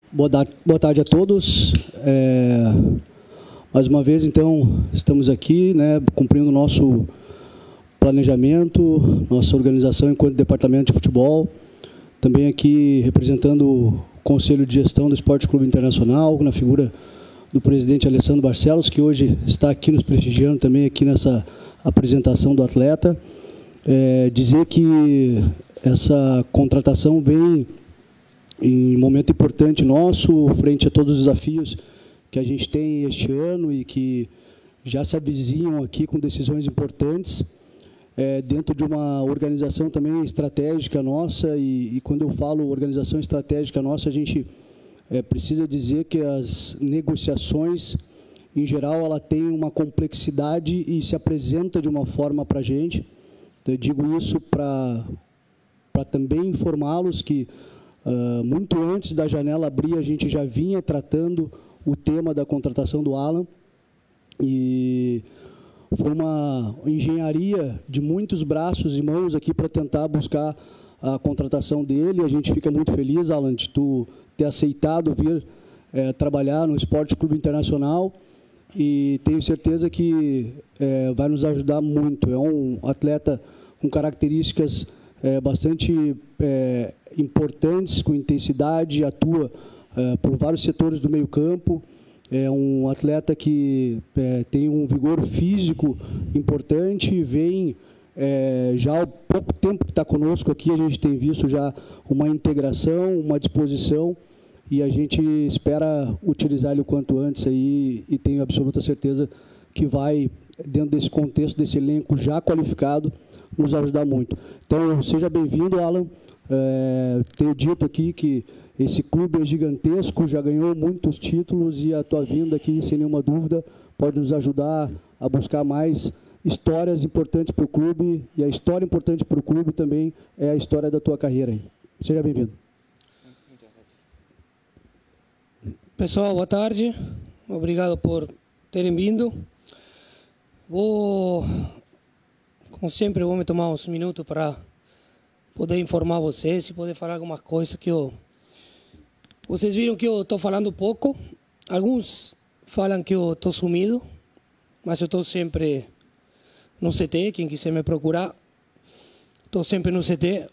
Boa tarde a todos. Mais uma vez, então, estamos aqui, né, cumprindo o nosso planejamento, nossa organização enquanto departamento de futebol. Também aqui representando o Conselho de Gestão do Esporte Clube Internacional, na figura do presidente Alessandro Barcelos, que hoje está aqui nos prestigiando também aqui nessa apresentação do atleta. Dizer que essa contratação vem em um momento importante nosso, frente a todos os desafios que a gente tem este ano e que já se avizinham aqui com decisões importantes, dentro de uma organização também estratégica nossa, e quando eu falo organização estratégica nossa, a gente precisa dizer que as negociações, em geral, ela tem uma complexidade e se apresenta de uma forma para a gente. Então, eu digo isso para também informá-los que, muito antes da janela abrir, a gente já vinha tratando o tema da contratação do Alan, e foi uma engenharia de muitos braços e mãos aqui para tentar buscar a contratação dele. A gente fica muito feliz, Alan, de tu ter aceitado vir trabalhar no Esporte Clube Internacional, e tenho certeza que vai nos ajudar muito. É um atleta com características bastante importantes, com intensidade, atua por vários setores do meio campo. É um atleta que tem um vigor físico importante, vem já há pouco tempo que está conosco aqui, a gente tem visto já uma integração, uma disposição, e a gente espera utilizar ele o quanto antes aí, e tenho absoluta certeza que vai, dentro desse contexto, desse elenco já qualificado, nos ajudar muito. Então, seja bem-vindo, Alan. Tenho dito aqui que esse clube é gigantesco, já ganhou muitos títulos, e a tua vinda aqui, sem nenhuma dúvida, pode nos ajudar a buscar mais histórias importantes para o clube, e a história importante para o clube também é a história da tua carreira aí. Seja bem-vindo. Pessoal, boa tarde. Obrigado por terem vindo. Como sempre, vou me tomar uns minutos para poder informar vocês e poder falar algumas coisas que vocês viram que eu estou falando pouco. Alguns falam que eu estou sumido, mas eu estou sempre no CT. Quem quiser me procurar, estou sempre no CT,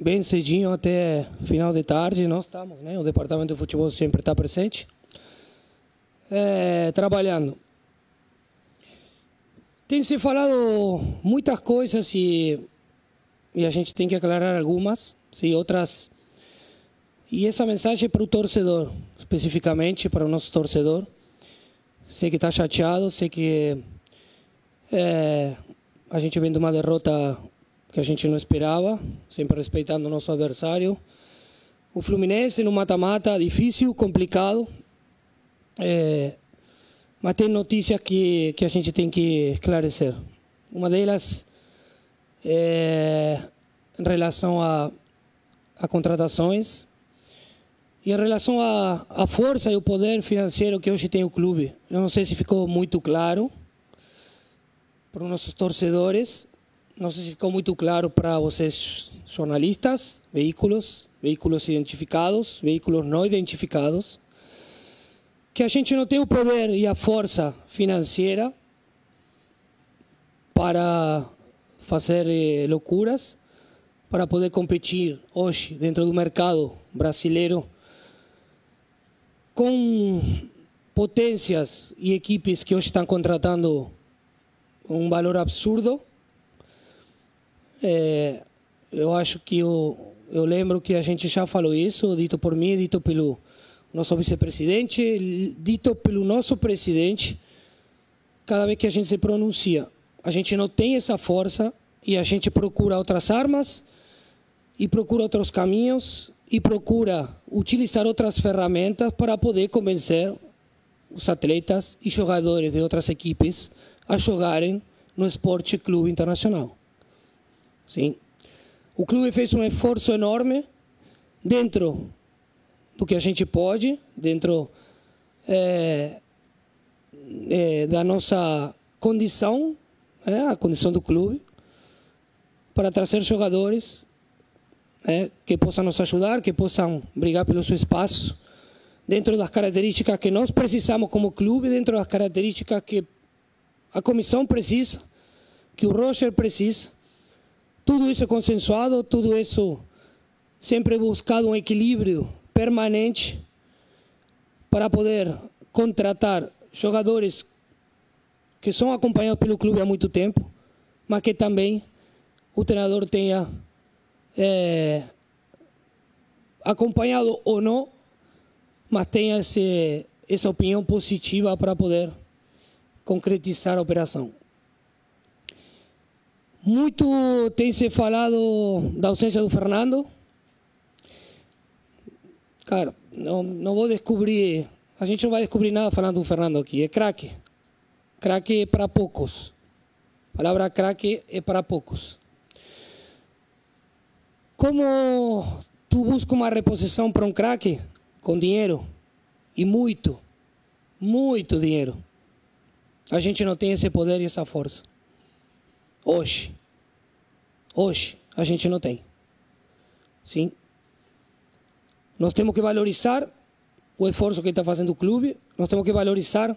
bem cedinho até final de tarde. Nós estamos, né? O departamento de futebol sempre está presente, trabalhando. Tem se falado muitas coisas e a gente tem que aclarar algumas, sim, outras. E essa mensagem é para o torcedor, especificamente para o nosso torcedor. Sei que está chateado, sei que a gente vem de uma derrota que a gente não esperava, sempre respeitando o nosso adversário. O Fluminense no mata-mata, difícil, complicado. Mas tem notícias que a gente tem que esclarecer. Uma delas em relação a contratações e em relação à força e o poder financeiro que hoje tem o clube. Eu não sei se ficou muito claro para os nossos torcedores, não sei se ficou muito claro para vocês, jornalistas, veículos identificados, veículos não identificados, que a gente não tem o poder e a força financeira para fazer loucuras, para poder competir hoje dentro do mercado brasileiro com potências e equipes que hoje estão contratando um valor absurdo. Eu acho que eu lembro que a gente já falou isso, dito por mim, dito pelo nosso vice-presidente, dito pelo nosso presidente. Cada vez que a gente se pronuncia, a gente não tem essa força e a gente procura outras armas e procura outros caminhos e procura utilizar outras ferramentas para poder convencer os atletas e jogadores de outras equipes a jogarem no Esporte Clube Internacional. Sim. O clube fez um esforço enorme dentro do que a gente pode, dentro da nossa condição, a condição do clube, para trazer jogadores que possam nos ajudar, que possam brigar pelo seu espaço dentro das características que nós precisamos como clube, dentro das características que a comissão precisa, que o Roger precisa. Tudo isso é consensuado, tudo isso sempre buscado um equilíbrio permanente para poder contratar jogadores que são acompanhados pelo clube há muito tempo, mas que também o treinador tenha acompanhado ou não, mas tenha essa opinião positiva para poder concretizar a operação. Muito tem se falado da ausência do Fernando. Cara, não vou descobrir, a gente não vai descobrir nada falando do Fernando aqui, é craque. Craque é para poucos. A palavra craque é para poucos. Como tu busca uma reposição para um craque? Com dinheiro. E muito dinheiro. A gente não tem esse poder e essa força. Hoje a gente não tem. Sim. Nós temos que valorizar o esforço que está fazendo o clube. Nós temos que valorizar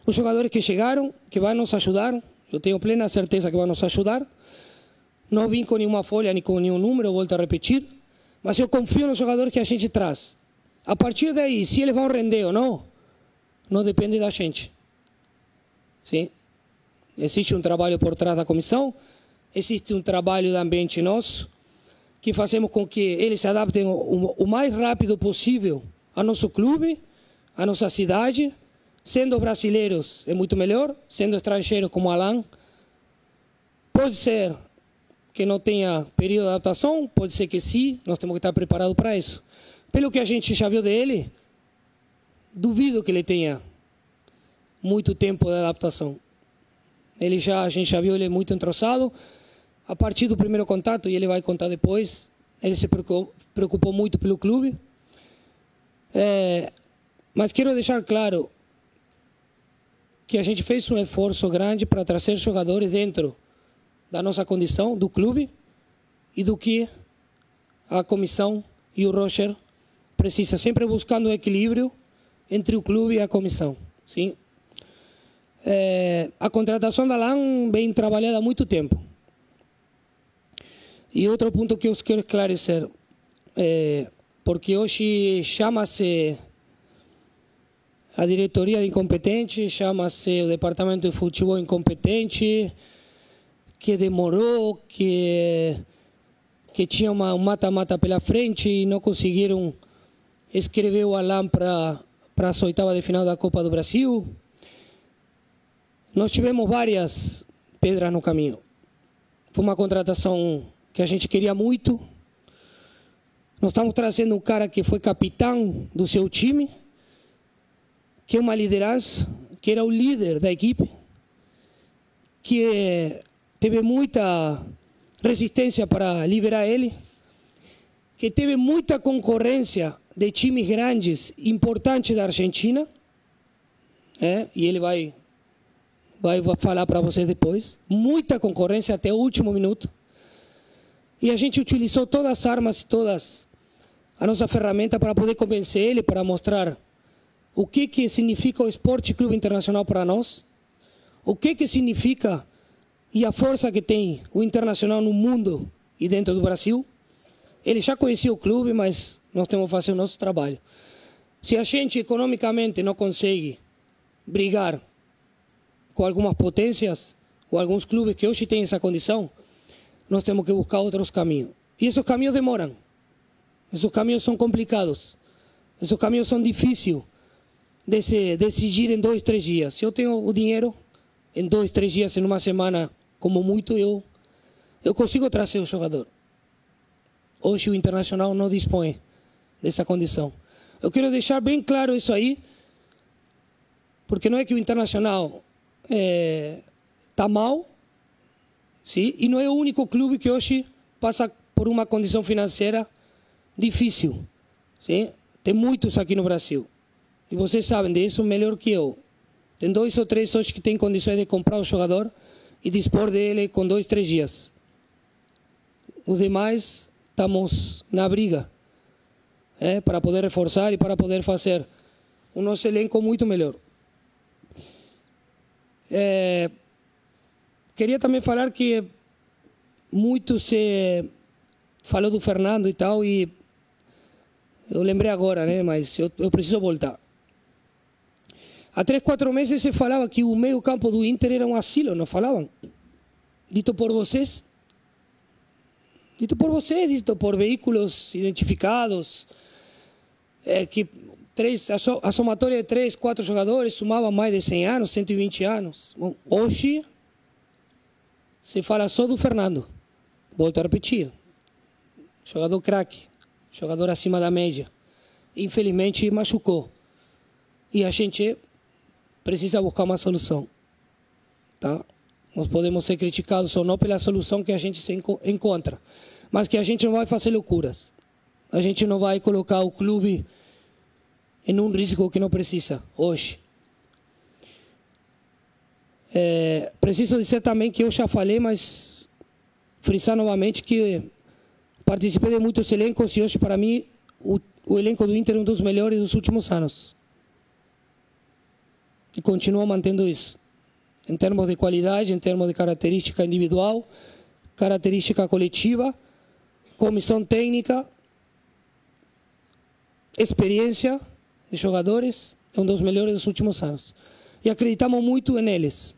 os jogadores que chegaram, que vão nos ajudar. Eu tenho plena certeza que vão nos ajudar. Não vim com nenhuma folha, nem com nenhum número, volto a repetir. Mas eu confio nos jogadores que a gente traz. A partir daí, se eles vão render ou não, não depende da gente. Sim? Existe um trabalho por trás da comissão, existe um trabalho de ambiente nosso, que fazemos com que eles se adaptem o mais rápido possível ao nosso clube, à nossa cidade. Sendo brasileiros é muito melhor, sendo estrangeiros como Alan, pode ser que não tenha período de adaptação, pode ser que sim, nós temos que estar preparados para isso. Pelo que a gente já viu dele, duvido que ele tenha muito tempo de adaptação. A gente já viu ele muito entrosado. A partir do primeiro contato, e ele vai contar depois, ele se preocupou muito pelo clube. Mas quero deixar claro que a gente fez um esforço grande para trazer jogadores dentro da nossa condição, do clube, e do que a comissão e o Roger precisa, sempre buscando o equilíbrio entre o clube e a comissão. Sim? A contratação da Alan vem trabalhada há muito tempo. E outro ponto que eu quero esclarecer, porque hoje chama-se a diretoria de incompetente, chama-se o departamento de futebol incompetente, que demorou, que tinha um mata-mata pela frente e não conseguiram escrever o Alan para as oitavas de final da Copa do Brasil. Nós tivemos várias pedras no caminho. Foi uma contratação que a gente queria muito. Nós estamos trazendo um cara que foi capitão do seu time, que é uma liderança, que era o líder da equipe, que teve muita resistência para liberar ele, que teve muita concorrência de times grandes, importantes da Argentina, e ele vai falar para vocês depois, muita concorrência até o último minuto, e a gente utilizou todas as armas, todas a nossa ferramenta para poder convencer ele, para mostrar o que significa o Esporte Clube Internacional para nós, o que significa e a força que tem o Internacional no mundo e dentro do Brasil. Ele já conhecia o clube, mas nós temos que fazer o nosso trabalho. Se a gente economicamente não consegue brigar com algumas potências ou alguns clubes que hoje têm essa condição, nós temos que buscar outros caminhos. E esses caminhos demoram. Esses caminhos são complicados. Esses caminhos são difíceis de se decidir em 2, 3 dias. Se eu tenho o dinheiro, em 2, 3 dias, em uma semana, como muito, eu consigo trazer o jogador. Hoje o Internacional não dispõe dessa condição. Eu quero deixar bem claro isso aí, porque não é que o Internacional está mal, sim? E não é o único clube que hoje passa por uma condição financeira difícil. Sim? Tem muitos aqui no Brasil. E vocês sabem disso melhor que eu. Tem 2 ou 3 hoje que têm condições de comprar o jogador e dispor dele com 2, 3 dias. Os demais estamos na briga para poder reforçar e para poder fazer o nosso elenco muito melhor. Queria também falar que muito se falou do Fernando e tal, e eu lembrei agora, né? Mas eu preciso voltar. Há 3, 4 meses se falava que o meio campo do Inter era um asilo, não falavam? Dito por vocês. Dito por vocês, dito por veículos identificados, que a somatória de 3, 4 jogadores sumava mais de 100 anos, 120 anos. Bom, hoje se fala só do Fernando. Volto a repetir. Jogador craque, jogador acima da média. Infelizmente machucou. E a gente precisa buscar uma solução. Tá? Nós podemos ser criticados ou não pela solução que a gente se encontra. Mas que a gente não vai fazer loucuras. A gente não vai colocar o clube em um risco que não precisa hoje. Preciso dizer também que eu já falei, mas frisar novamente que participei de muitos elencos e hoje, para mim, o elenco do Inter é um dos melhores dos últimos anos. E continuo mantendo isso. Em termos de qualidade, em termos de característica individual, característica coletiva, comissão técnica, experiência de jogadores, é um dos melhores dos últimos anos. E acreditamos muito neles.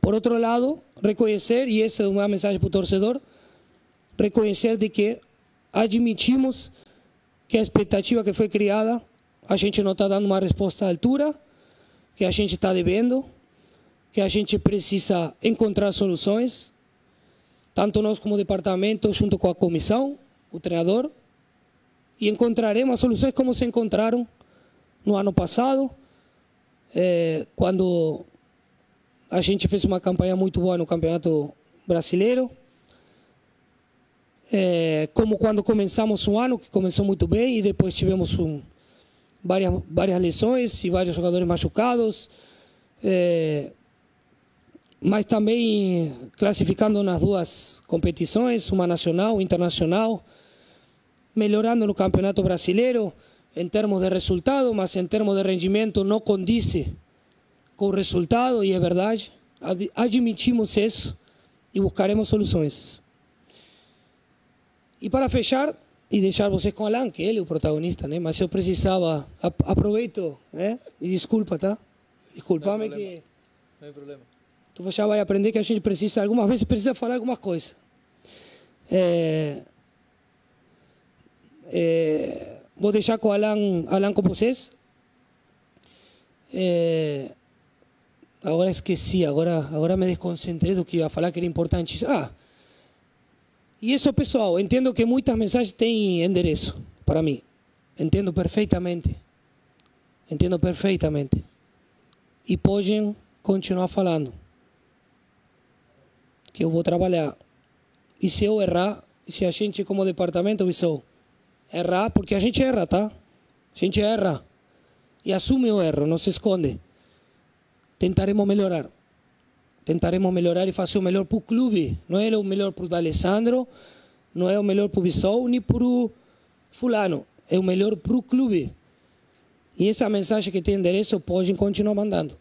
Por outro lado, reconhecer, e essa é uma mensagem para o torcedor, reconhecer de que admitimos que a expectativa que foi criada, a gente não está dando uma resposta à altura, que a gente está devendo, que a gente precisa encontrar soluções, tanto nós como departamento, junto com a comissão, o treinador, e encontraremos soluções como se encontraram no ano passado, quando a gente fez uma campanha muito boa no Campeonato Brasileiro, como quando começamos o ano, que começou muito bem, e depois tivemos várias lesões e vários jogadores machucados, mas também classificando nas duas competições, uma nacional e internacional, melhorando no Campeonato Brasileiro em termos de resultado, mas em termos de rendimento não condiz com o resultado, e é verdade, admitimos isso e buscaremos soluções. E para fechar, e deixar vocês com o Alan, que ele é o protagonista, né? Mas eu precisava, aproveito, né? E desculpa, tá? Desculpa-me que... Não tem problema. Tu já vai aprender que a gente precisa, algumas vezes precisa falar alguma coisa. Vou deixar com o Alan com vocês. Agora esqueci, agora me desconcentrei do que ia falar, que era importante. E isso, pessoal, entendo que muitas mensagens têm endereço para mim. Entendo perfeitamente. Entendo perfeitamente. E podem continuar falando. Que eu vou trabalhar. E se eu errar, e se a gente como departamento, Bissou, errar, porque a gente erra, tá? A gente erra. E assume o erro, não se esconde. Tentaremos melhorar. Tentaremos melhorar e fazer o melhor para o clube. Não é o melhor para o D'Alessandro, não é o melhor para o Bissou, nem para o fulano. É o melhor para o clube. E essa mensagem que tem endereço, podem continuar mandando.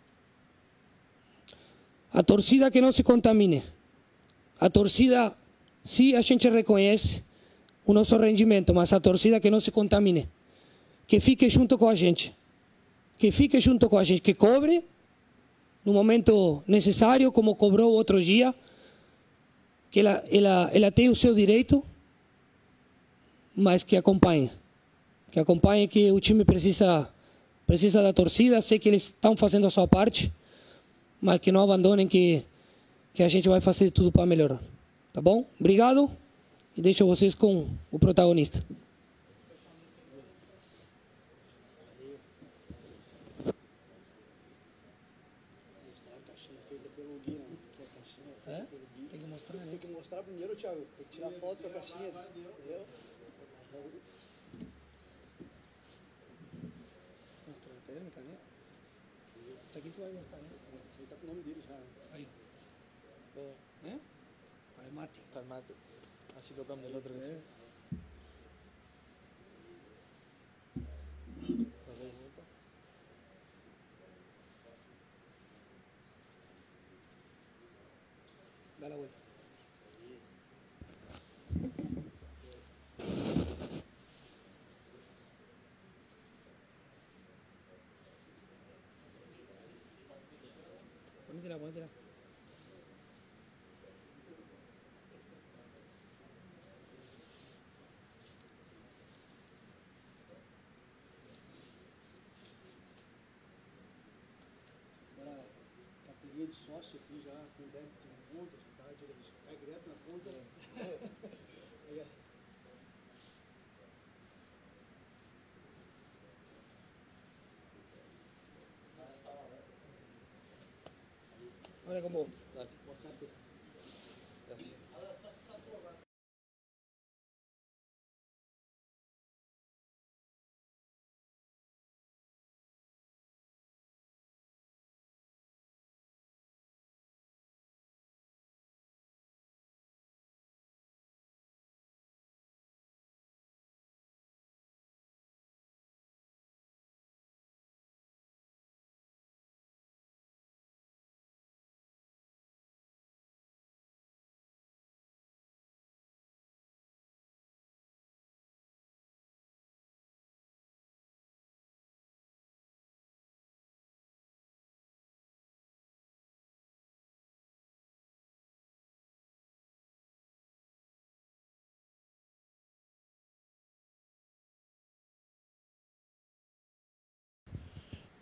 A torcida que não se contamine. A torcida, sim, a gente reconhece o nosso rendimento, mas a torcida que não se contamine. Que fique junto com a gente. Que fique junto com a gente. Que cobre no momento necessário, como cobrou outro dia. Que ela tem o seu direito, mas que acompanhe. Que acompanhe, que o time precisa da torcida. Sei que eles estão fazendo a sua parte, mas que não abandonem, que a gente vai fazer tudo para melhorar. Tá bom? Obrigado. E deixo vocês com o protagonista. Tem que mostrar primeiro, Thiago. Tem que tirar foto com a caixinha. Entendeu? Mostrar a térmica, né? Isso aqui tu vai mostrar, né? Isso aí tá com o nome dele já. Aí. Né? Palmate. Palmate. Así lo cambia el otro. Da la vuelta. Ponétela, ponétela. Agora, carteirinha de sócio aqui já com débito na conta, já tá, cai direto na conta. Aí, ó. Ahora con vos. Dale. WhatsApp. Gracias.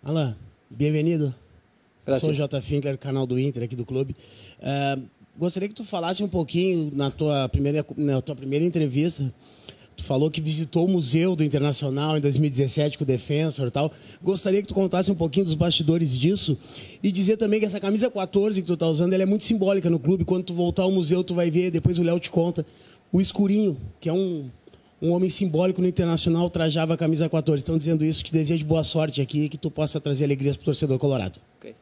Alan, bem-vindo. Gracias. Sou J. Finkler, canal do Inter aqui do clube. Gostaria que tu falasse um pouquinho na tua primeira entrevista. Tu falou que visitou o Museu do Internacional em 2017 com o Defensor e tal. Gostaria que tu contasse um pouquinho dos bastidores disso e dizer também que essa camisa 14 que tu tá usando, ela é muito simbólica no clube. Quando tu voltar ao museu, tu vai ver, depois o Léo te conta, o escurinho, que é um homem simbólico no Internacional, trajava a camisa 14. Estão dizendo isso, te desejo boa sorte aqui e que tu possa trazer alegrias para o torcedor colorado. Okay.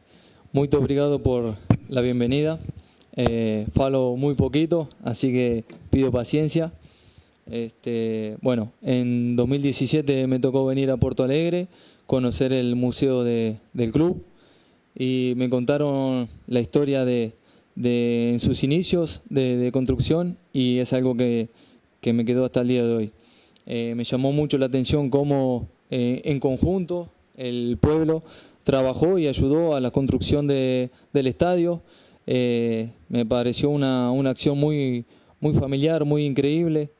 Muito obrigado por la bienvenida. Falo muy poquito, así que pido paciencia. Bueno, en 2017 me tocó venir a Porto Alegre, conocer el museo del club y me contaron la historia en sus inicios de construcción y es algo que me quedó hasta el día de hoy. Me llamó mucho la atención cómo en conjunto el pueblo trabajó y ayudó a la construcción del estadio. Me pareció una acción muy, muy familiar, muy increíble.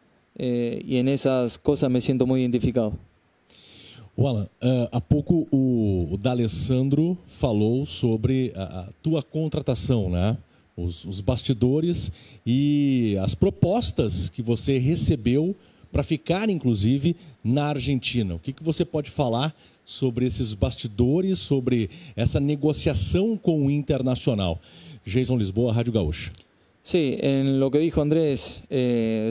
E nessas coisas me sinto muito identificado. Alan, há pouco o D'Alessandro falou sobre a tua contratação, né? Os bastidores e as propostas que você recebeu para ficar, inclusive, na Argentina. O que você pode falar sobre esses bastidores, sobre essa negociação com o Internacional? Jason Lisboa, Rádio Gaúcha. Sí, en lo que dijo Andrés,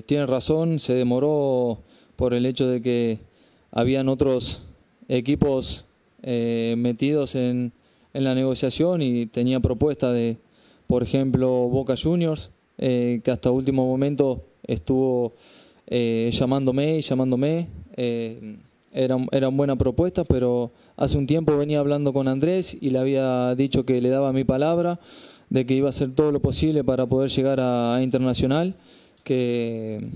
tiene razón, se demoró por el hecho de que habían otros equipos metidos en la negociación y tenía propuesta de, por ejemplo, Boca Juniors, que hasta último momento estuvo llamándome. Eran buenas propuestas, pero hace un tiempo venía hablando con Andrés y le había dicho que le daba mi palabra, de que iba a hacer todo lo posible para poder llegar a Internacional, que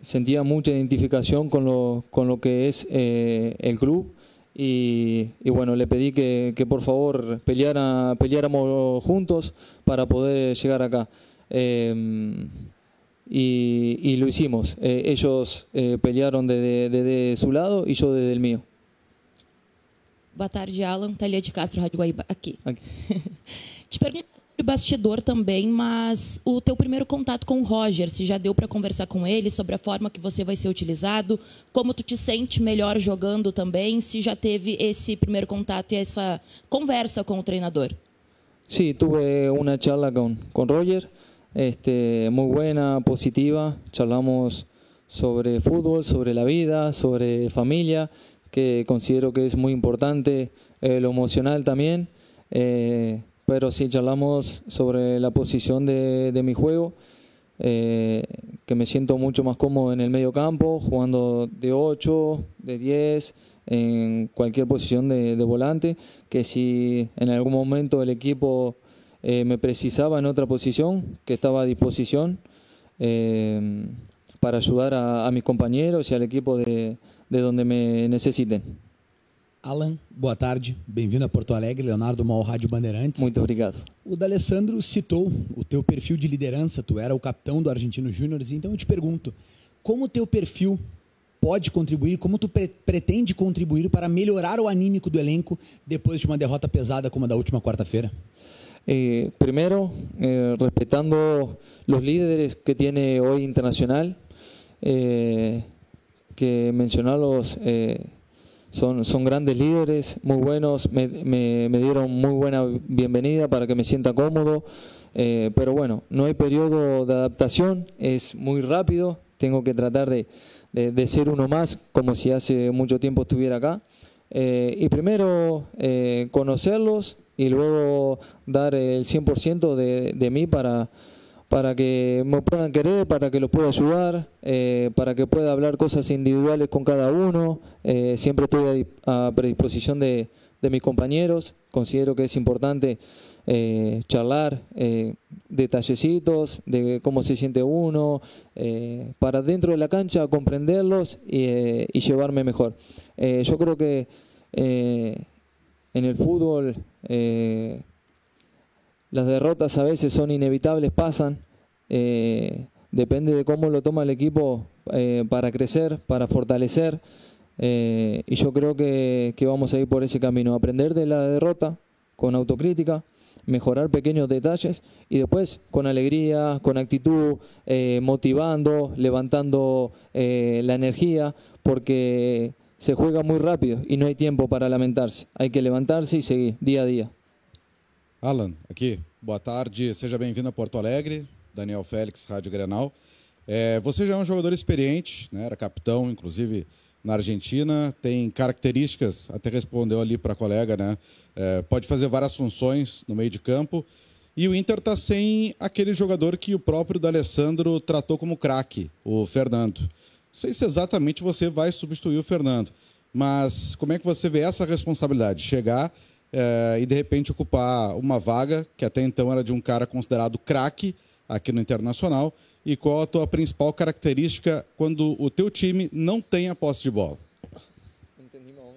sentía mucha identificación con lo que es el club y bueno, le pedí que por favor peleáramos juntos para poder llegar acá. Y lo hicimos. Ellos pelearon desde su lado y yo desde el mío. Boa tarde, Alan. Thalia de Castro, Rádio Guaíba, aqui. Te pergunto sobre bastidor também, mas o teu primeiro contato com o Roger, se já deu para conversar com ele sobre a forma que você vai ser utilizado, como tu te sente melhor jogando também, se já teve esse primeiro contato e essa conversa com o treinador? Sí, tuve una charla con Roger, muy buena, positiva. Charlamos sobre fútbol, sobre la vida, sobre familia, que considero que es muy importante, lo emocional también. Pero sí charlamos sobre la posición de mi juego, que me siento mucho más cómodo en el medio campo, jugando de 8, de 10, en cualquier posición de volante, que si en algún momento el equipo me precisaba en otra posición, que estaba a disposición para ayudar a mis compañeros y al equipo de donde me necesiten. Alan, boa tarde, bem-vindo a Porto Alegre, Leonardo Mal, Rádio Bandeirantes. Muito obrigado. O D'Alessandro citou o teu perfil de liderança, tu era o capitão do Argentino Júnior, então eu te pergunto, como o teu perfil pode contribuir, como tu pretende contribuir para melhorar o anímico do elenco depois de uma derrota pesada como a da última quarta-feira? Primero, respetando los líderes que tiene hoy Internacional, que mencionarlos, son grandes líderes, muy buenos, me dieron muy buena bienvenida para que me sienta cómodo, pero bueno, no hay periodo de adaptación, es muy rápido, tengo que tratar de ser uno más, como si hace mucho tiempo estuviera acá, y primero conocerlos y luego dar el 100% de mí para que me puedan querer, para que los pueda ayudar, para que pueda hablar cosas individuales con cada uno. Siempre estoy a predisposición de mis compañeros. Considero que es importante charlar detallecitos de cómo se siente uno, para dentro de la cancha comprenderlos y llevarme mejor. Yo creo que en el fútbol las derrotas a veces son inevitables, pasan, depende de cómo lo toma el equipo para crecer, para fortalecer, y yo creo que vamos a ir por ese camino, aprender de la derrota con autocrítica, mejorar pequeños detalles y después con alegría, con actitud, motivando, levantando la energía, porque se juega muy rápido y no hay tiempo para lamentarse, hay que levantarse y seguir día a día. Alan, aqui, boa tarde, seja bem-vindo a Porto Alegre, Daniel Félix, Rádio Grenal. Você já é um jogador experiente, né? Era capitão, inclusive, na Argentina, tem características, até respondeu ali para a colega, né? Pode fazer várias funções no meio de campo, e o Inter está sem aquele jogador que o próprio D'Alessandro tratou como craque, o Fernando. Não sei se exatamente você vai substituir o Fernando, mas como é que você vê essa responsabilidade? Chegar e de repente ocupar uma vaga que até então era de um cara considerado craque aqui no Internacional, e qual a tua principal característica quando o teu time não tem a posse de bola? Entendi mal,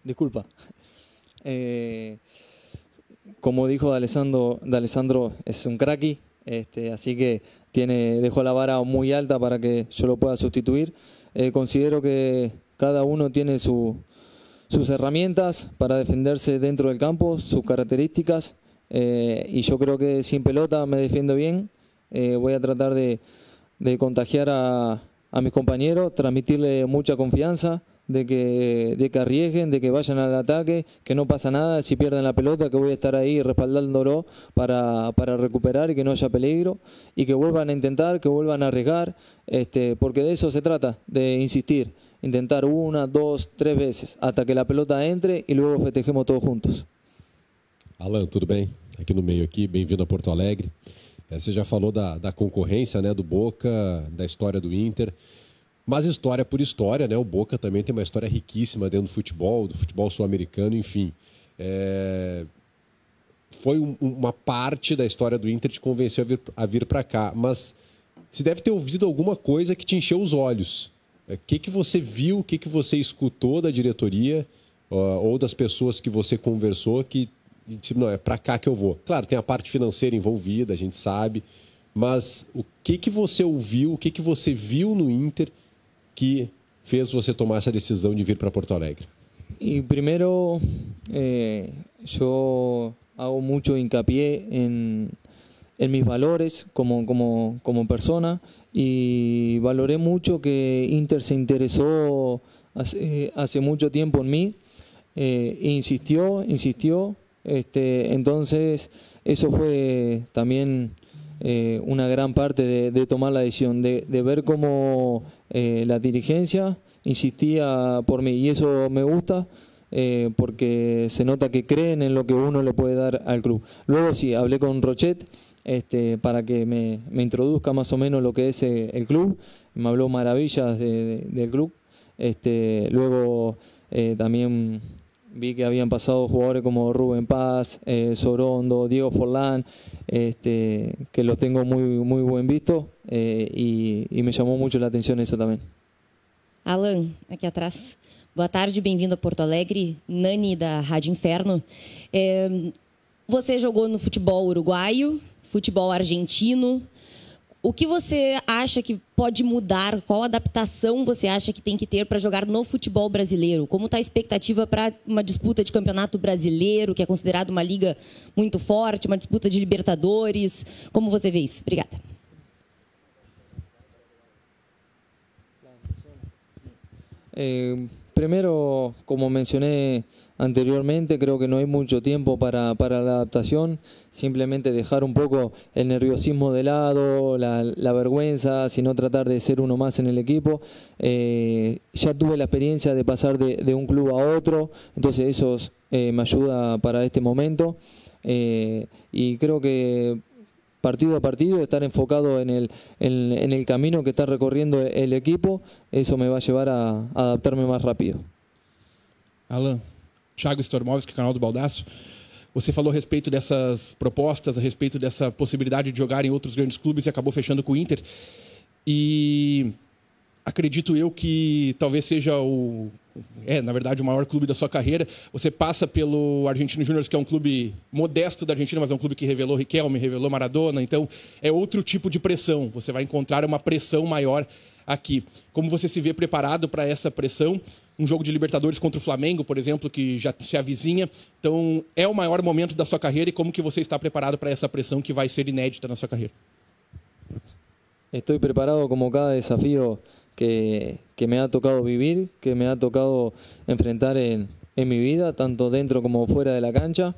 disculpa. Como dijo D'Alessandro es un cracky, así que dejó la vara muy alta para que yo lo pueda sustituir. Considero que cada uno tiene sus herramientas para defenderse dentro del campo, sus características, y yo creo que sin pelota me defiendo bien. Voy a tratar de contagiar a mis compañeros, transmitirle mucha confianza, de que arriesguen, de que vayan al ataque, que no pasa nada si pierden la pelota, que voy a estar ahí respaldándolo para recuperar y que no haya peligro, y que vuelvan a intentar, que vuelvan a arriesgar, porque de eso se trata, de insistir, intentar 1, 2, 3 veces, hasta que la pelota entre y luego festejemos todos juntos. Alan, tudo bem? Aqui no meio aqui, bem-vindo a Porto Alegre. Você já falou da concorrência, né, do Boca, da história do Inter. Mas história por história, né? O Boca também tem uma história riquíssima dentro do futebol sul-americano, enfim. Foi uma parte da história do Inter te convenceu a vir para cá, mas você deve ter ouvido alguma coisa que te encheu os olhos. O que você viu, o que você escutou da diretoria ou das pessoas que você conversou que disse, não, é para cá que eu vou. Claro, tem a parte financeira envolvida, a gente sabe, mas o que você ouviu, o que você viu no Inter que fez você tomar essa decisão de vir para Porto Alegre? Y primero, yo hago mucho hincapié en mis valores como persona, y valoré mucho que Inter se interesó hace mucho tiempo en mí, insistió, entonces eso fue también una gran parte de tomar la decisión, de ver cómo la dirigencia insistía por mí, y eso me gusta porque se nota que creen en lo que uno le puede dar al club. Luego sí, hablé con Rochet, para que me introduzca más o menos lo que es el club. Me habló maravillas del club. Luego también vi que habían pasado jugadores como Rubén Paz, Sorondo, Diego Forlán, que los tengo muy buen visto, y me llamó mucho la atención eso también. Alan, aqui atrás. Boa tarde, bem-vindo a Porto Alegre. Nani, da Rádio Inferno. Você jogou no futebol uruguaio, futebol argentino. O que você acha que pode mudar? Qual adaptação você acha que tem que ter para jogar no futebol brasileiro? Como está a expectativa para uma disputa de campeonato brasileiro, que é considerado uma liga muito forte, uma disputa de Libertadores? Como você vê isso? Obrigada. Primero, como mencioné anteriormente, creo que no hay mucho tiempo para la adaptación. Simplemente dejar un poco el nerviosismo de lado, la vergüenza, sino tratar de ser uno más en el equipo. Ya tuve la experiencia de pasar de un club a otro, entonces eso me ayuda para este momento. Y creo que partido a partido, estar enfocado en el camino que está recorriendo el equipo, eso me va a llevar a adaptarme más rápido. Alan, Thiago Stormovski, canal do Baldaço. Você falou a respeito dessas propostas, a respeito dessa possibilidade de jogar em outros grandes clubes e acabou fechando com o Inter. E acredito eu que talvez seja na verdade, o maior clube da sua carreira. Você passa pelo Argentino Júnior, que é um clube modesto da Argentina, mas é um clube que revelou Riquelme, revelou Maradona. Então, é outro tipo de pressão. Você vai encontrar uma pressão maior aqui. Como você se vê preparado para essa pressão? Um jogo de Libertadores contra o Flamengo, por exemplo, que já se avizinha. Então, é o maior momento da sua carreira e como que você está preparado para essa pressão que vai ser inédita na sua carreira? Estoy preparado como cada desafío que me ha tocado vivir, que me ha tocado enfrentar en mi vida, tanto dentro como fuera de la cancha.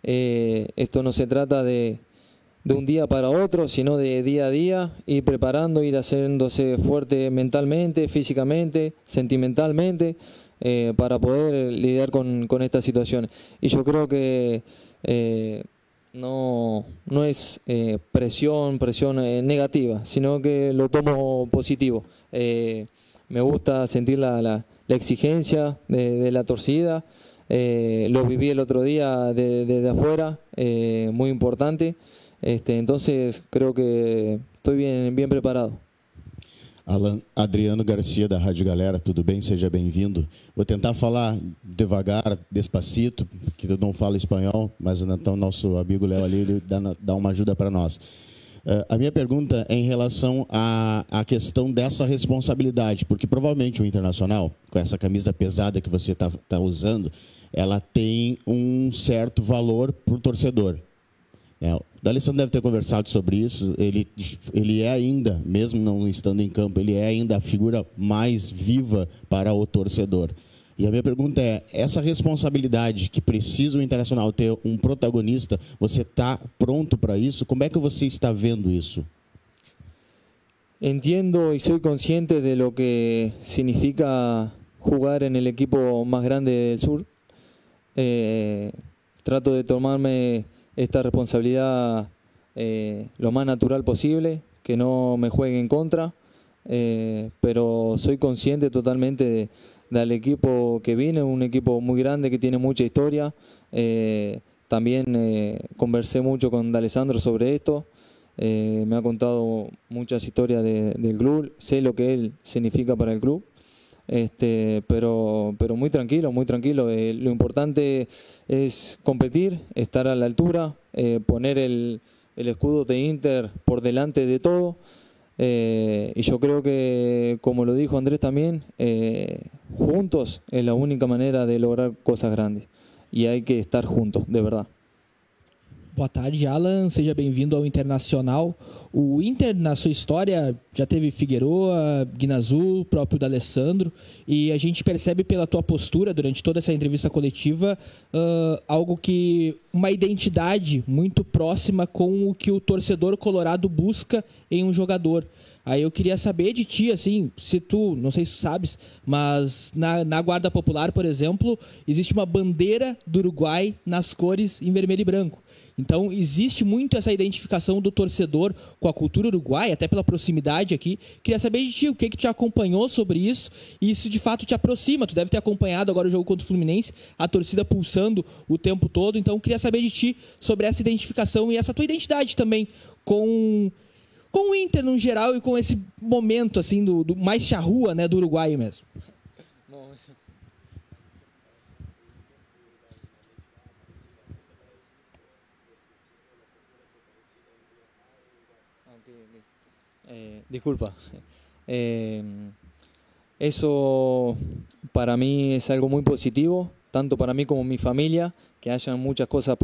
Esto no se trata de un día para otro, sino de día a día, ir preparando, ir haciéndose fuerte mentalmente, físicamente, sentimentalmente, para poder lidiar con esta situación. Y yo creo que no es presión negativa, sino que lo tomo positivo. Me gusta sentir la exigencia de la torcida. Lo viví el otro día desde afuera, muy importante. Entonces creo que estoy bien preparado. Alan, Adriano Garcia da Rádio Galera, tudo bem? Seja bem-vindo. Vou tentar falar devagar, despacito, porque eu não falo espanhol, mas então nosso amigo Léo ali ele dá uma ajuda para nós. A minha pergunta é em relação à questão dessa responsabilidade, porque provavelmente o Internacional, com essa camisa pesada que você está usando, ela tem um certo valor para o torcedor. O D'Alessandro deve ter conversado sobre isso. Ele é ainda, mesmo não estando em campo, ele é ainda a figura mais viva para o torcedor. E a minha pergunta é, essa responsabilidade que precisa o Internacional ter um protagonista, você está pronto para isso? Como é que você está vendo isso? Entiendo y soy consciente de lo que significa jugar en el equipo más grande del sur. Trato de tomarme esta responsabilidad lo más natural posible, que no me juegue en contra, pero soy consciente totalmente del equipo que viene, un equipo muy grande que tiene mucha historia. También conversé mucho con D'Alessandro sobre esto, me ha contado muchas historias del club, sé lo que él significa para el club. Pero muy tranquilo. Lo importante es competir, estar a la altura, poner el escudo de Inter por delante de todo. Y yo creo que, como lo dijo Andrés también, juntos es la única manera de lograr cosas grandes. Y hay que estar juntos, de verdad. Boa tarde, Alan. Seja bem-vindo ao Internacional. O Inter, na sua história, já teve Figueroa, Guinazu, próprio D'Alessandro, e a gente percebe pela tua postura durante toda essa entrevista coletiva uma identidade muito próxima com o que o torcedor colorado busca em um jogador. Aí eu queria saber de ti, assim, se tu, não sei se tu sabes, mas na Guarda Popular, por exemplo, existe uma bandeira do Uruguai nas cores em vermelho e branco. Então, existe muito essa identificação do torcedor com a cultura uruguaia, até pela proximidade aqui. Queria saber de ti, o que te acompanhou sobre isso e isso de fato te aproxima. Tu deve ter acompanhado agora o jogo contra o Fluminense, a torcida pulsando o tempo todo. Então, queria saber de ti sobre essa identificação e essa tua identidade também com o Inter no geral e com esse momento assim do mais charrua, né, do Uruguai mesmo. Disculpa. Eso para mí es algo muy positivo, tanto para mí como mi familia, que hayan muchas cosas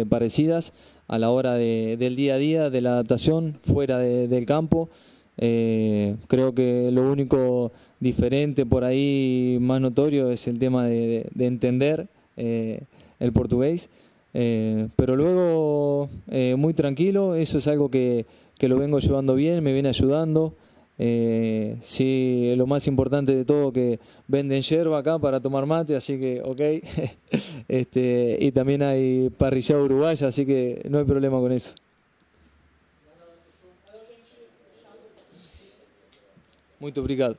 parecidas a la hora del día a día, de la adaptación fuera del campo. Creo que lo único diferente por ahí más notorio es el tema de entender el portugués, pero luego muy tranquilo. Eso es algo que lo vengo llevando bien, me viene ayudando. Sí, lo más importante de todo que venden yerba acá para tomar mate, así que ok. Y también hay parrillada uruguaya, así que no hay problema con eso. Muito obrigado.